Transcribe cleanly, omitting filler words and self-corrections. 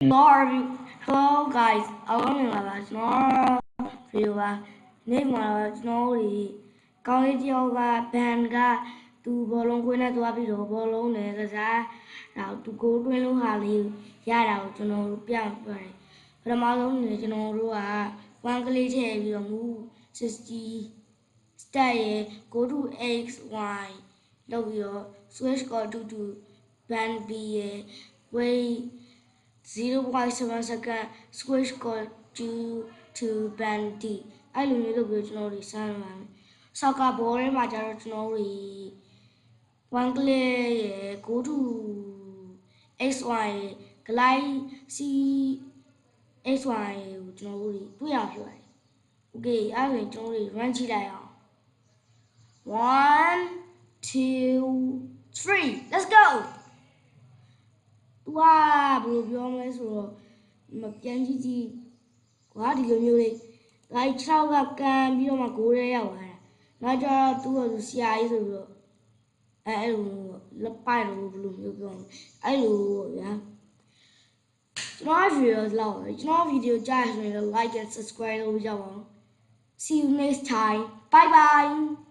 Hello guys, I'm Small viewer. Name was Snowy. College yoga, Banga, to Bolong Quina to Abido, Bolong, Negaza, now to go to Hali, Yada, to know Pian Ferry. But a Malone, National Rua, one college heavy on move, 60. Stay, go to X, Y, W, switch go to Ban B, way. 0.7 second squish code to band D အဲ့လိုမျိုးလုပ်ပြီးကျွန်တော်တို့စမ်းပါမယ်။ Soccer ball ထဲမှာကျတော့ကျွန်တော်တို့ one click ရယ် go to XY ရယ် glide C XY ရယ်ကိုကျွန်တော်တို့တွေ့ရဖြစ်ပါတယ်။ Okay အဲ့ဒါဆိုရင်ကျွန်တော်တို့ run ကြည့်လိုက်အောင် 1 2 3 let's go哇ဘယ်လိုပြောမလဲဆိုတော့မပြန်ကြည့်ကြည့်ကွာဒီလိုမျိုးလေး like 6ကကန်ပြီးတော့မှဂိုးရဲရောက်လာတာနောက်ကျတော့သူ့ကိုဆရာကြီးဆိုပြီးတော့အဲ့လိုလက်ပိုက်လို့ဘယ်လိုမျိုးပြောမလဲအဲ့လိုပေါ့ဗျာကျွန်တော်ဗီဒီယိုလောက်ပဲကျွန်တော်ဗီဒီယိုကြားရင် like and subscribe လုပ်ကြပါဦး see you next time bye bye